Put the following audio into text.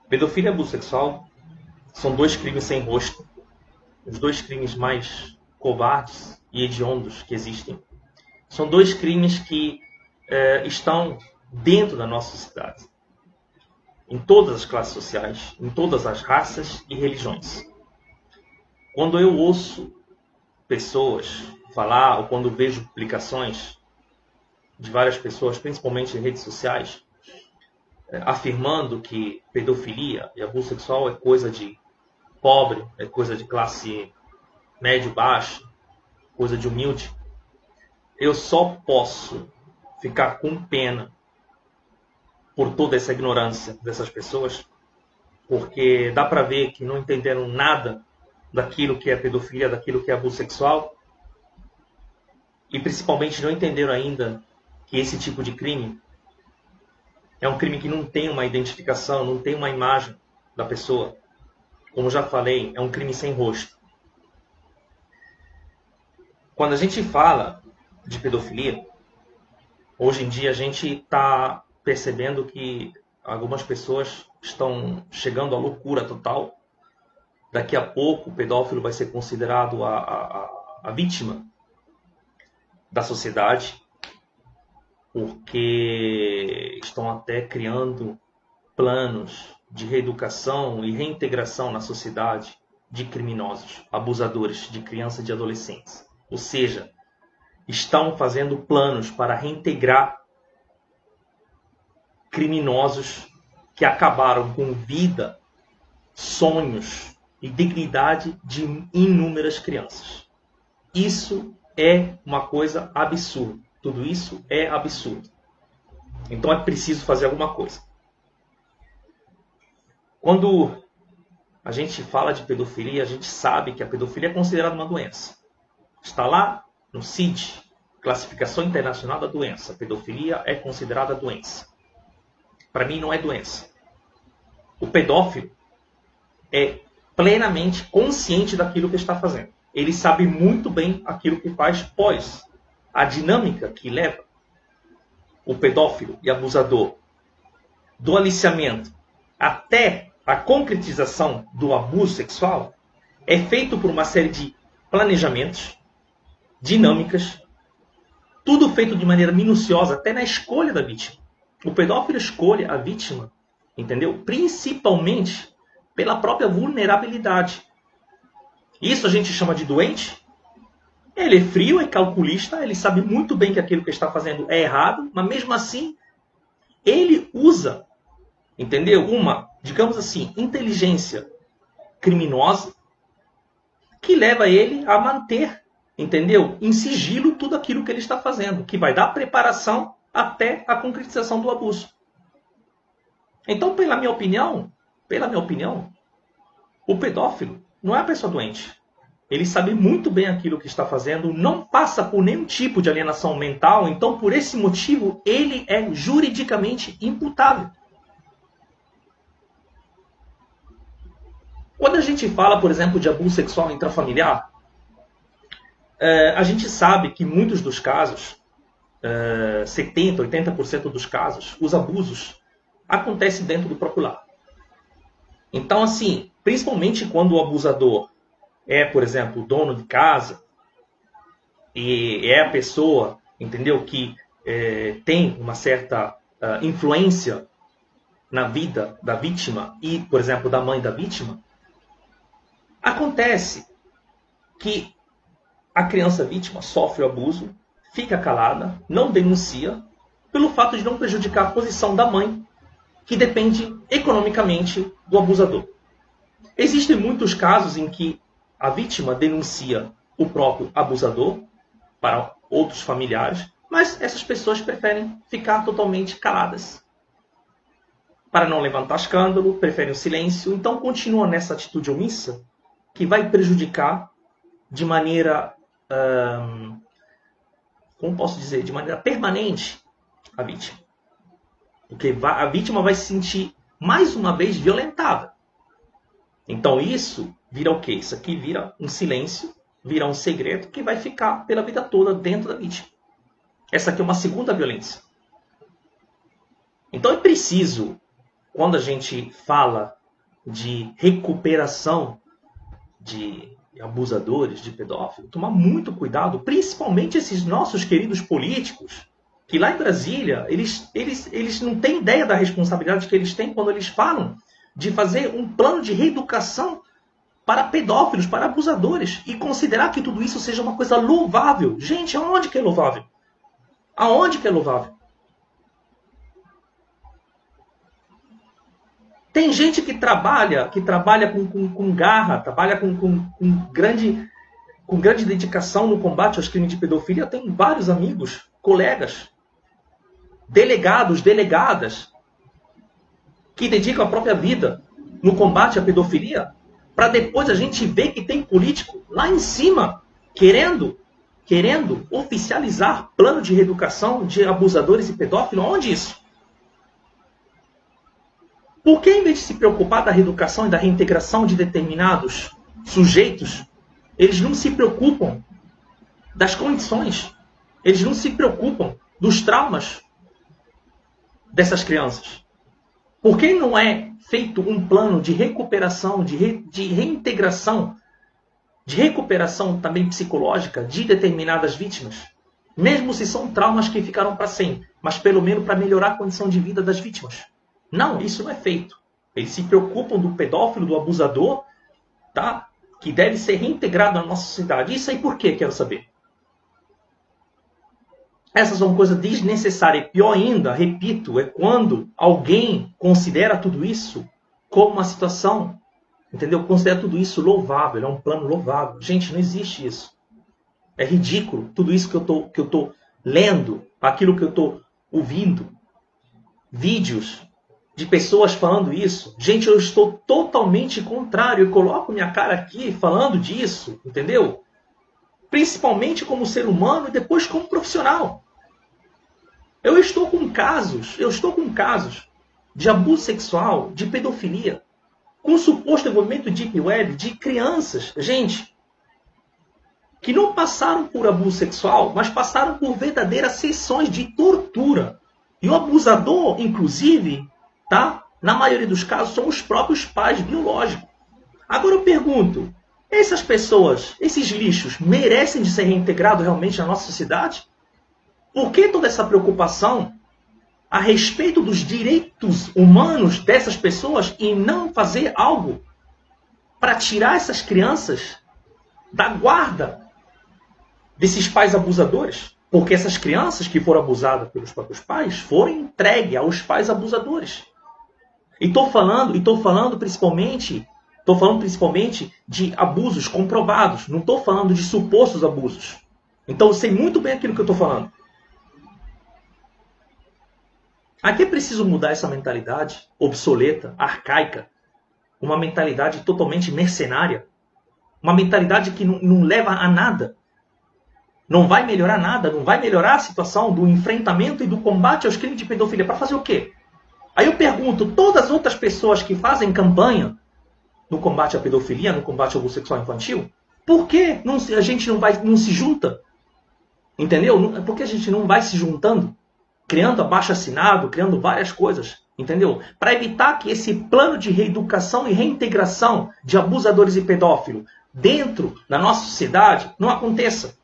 Pedofilia e abuso sexual são dois crimes sem rosto, os dois crimes mais covardes e hediondos que existem. São dois crimes que estão dentro da nossa sociedade, em todas as classes sociais, em todas as raças e religiões. Quando eu ouço pessoas falar, ou quando vejo publicações de várias pessoas, principalmente em redes sociais, afirmando que pedofilia e abuso sexual é coisa de pobre, é coisa de classe médio-baixa, coisa de humilde, eu só posso ficar com pena por toda essa ignorância dessas pessoas, porque dá para ver que não entenderam nada daquilo que é pedofilia, daquilo que é abuso sexual, e principalmente não entenderam ainda que esse tipo de crime é um crime que não tem uma identificação, não tem uma imagem da pessoa. Como já falei, é um crime sem rosto. Quando a gente fala de pedofilia, hoje em dia a gente está percebendo que algumas pessoas estão chegando à loucura total. Daqui a pouco o pedófilo vai ser considerado a vítima da sociedade, porque estão até criando planos de reeducação e reintegração na sociedade de criminosos, abusadores de crianças e de adolescentes. Ou seja, estão fazendo planos para reintegrar criminosos que acabaram com vida, sonhos e dignidade de inúmeras crianças. Isso é uma coisa absurda. Tudo isso é absurdo. Então é preciso fazer alguma coisa. Quando a gente fala de pedofilia, a gente sabe que a pedofilia é considerada uma doença. Está lá no CID, Classificação Internacional da Doença. Pedofilia é considerada doença. Para mim não é doença. O pedófilo é plenamente consciente daquilo que está fazendo. Ele sabe muito bem aquilo que faz, pois a dinâmica que leva o pedófilo e abusador do aliciamento até a concretização do abuso sexual é feito por uma série de planejamentos, dinâmicas, tudo feito de maneira minuciosa, até na escolha da vítima. O pedófilo escolhe a vítima, entendeu? Principalmente pela própria vulnerabilidade. Isso a gente chama de doente. Ele é frio, é calculista, ele sabe muito bem que aquilo que está fazendo é errado, mas mesmo assim, ele usa, entendeu? Uma, digamos assim, inteligência criminosa que leva ele a manter, entendeu? Em sigilo tudo aquilo que ele está fazendo, que vai dar preparação até a concretização do abuso. Então, pela minha opinião, o pedófilo não é a pessoa doente. Ele sabe muito bem aquilo que está fazendo, não passa por nenhum tipo de alienação mental, então por esse motivo ele é juridicamente imputável. Quando a gente fala, por exemplo, de abuso sexual intrafamiliar, a gente sabe que muitos dos casos, 70%, 80% dos casos, os abusos acontecem dentro do próprio lar. Então, assim, principalmente quando o abusador é, por exemplo, o dono de casa e é a pessoa, entendeu, que tem uma certa influência na vida da vítima e, por exemplo, da mãe da vítima, acontece que a criança vítima sofre o abuso, fica calada, não denuncia, pelo fato de não prejudicar a posição da mãe, que depende economicamente do abusador. Existem muitos casos em que a vítima denuncia o próprio abusador para outros familiares, mas essas pessoas preferem ficar totalmente caladas. Para não levantar escândalo, preferem o silêncio, então continuam nessa atitude omissa que vai prejudicar de maneira, como posso dizer, de maneira permanente a vítima. Porque a vítima vai se sentir mais uma vez violentada. Então isso vira o quê? Isso aqui vira um silêncio, vira um segredo que vai ficar pela vida toda dentro da vítima. Essa aqui é uma segunda violência. Então é preciso, quando a gente fala de recuperação de abusadores, de pedófilos, tomar muito cuidado, principalmente esses nossos queridos políticos, que lá em Brasília, eles não têm ideia da responsabilidade que eles têm quando eles falam de fazer um plano de reeducação para pedófilos, para abusadores, e considerar que tudo isso seja uma coisa louvável. Gente, aonde que é louvável? Aonde que é louvável? Tem gente que trabalha com garra, trabalha com grande dedicação no combate aos crimes de pedofilia. Tem vários amigos, colegas, delegados, delegadas, que dedicam a própria vida no combate à pedofilia, para depois a gente ver que tem político lá em cima querendo oficializar plano de reeducação de abusadores e pedófilos. Onde isso? Por que, em vez de se preocupar da reeducação e da reintegração de determinados sujeitos, eles não se preocupam das condições, eles não se preocupam dos traumas dessas crianças? Por que não é feito um plano de recuperação, de reintegração, de recuperação também psicológica de determinadas vítimas? Mesmo se são traumas que ficaram para sempre, mas pelo menos para melhorar a condição de vida das vítimas. Não, isso não é feito. Eles se preocupam do pedófilo, do abusador, tá? Que deve ser reintegrado na nossa sociedade. Isso aí por quê? Quero saber. Essas são coisas desnecessárias. E pior ainda, repito, é quando alguém considera tudo isso como uma situação, entendeu? Considera tudo isso louvável, é um plano louvável. Gente, não existe isso. É ridículo tudo isso que eu tô lendo, aquilo que eu tô ouvindo. Vídeos de pessoas falando isso. Gente, eu estou totalmente contrário. Eu coloco minha cara aqui falando disso, entendeu? Principalmente como ser humano e depois como profissional. Eu estou com casos de abuso sexual, de pedofilia, com suposto envolvimento de deep web, de crianças, gente, que não passaram por abuso sexual, mas passaram por verdadeiras sessões de tortura. E o abusador, inclusive, tá? Na maioria dos casos, são os próprios pais biológicos. Agora eu pergunto, essas pessoas, esses lixos, merecem de ser reintegrados realmente na nossa sociedade? Por que toda essa preocupação a respeito dos direitos humanos dessas pessoas e não fazer algo para tirar essas crianças da guarda desses pais abusadores? Porque essas crianças que foram abusadas pelos próprios pais foram entregues aos pais abusadores. E estou falando principalmente de abusos comprovados. Não estou falando de supostos abusos. Então eu sei muito bem aquilo que eu estou falando. Aqui é preciso mudar essa mentalidade obsoleta, arcaica. Uma mentalidade totalmente mercenária. Uma mentalidade que não leva a nada. Não vai melhorar nada. Não vai melhorar a situação do enfrentamento e do combate aos crimes de pedofilia. Para fazer o quê? Aí eu pergunto, todas as outras pessoas que fazem campanha no combate à pedofilia, no combate ao abuso sexual infantil, por que a gente não se junta? Entendeu? Por que a gente não vai se juntando? Criando abaixo-assinado, criando várias coisas, entendeu? Para evitar que esse plano de reeducação e reintegração de abusadores e pedófilos dentro da nossa sociedade não aconteça.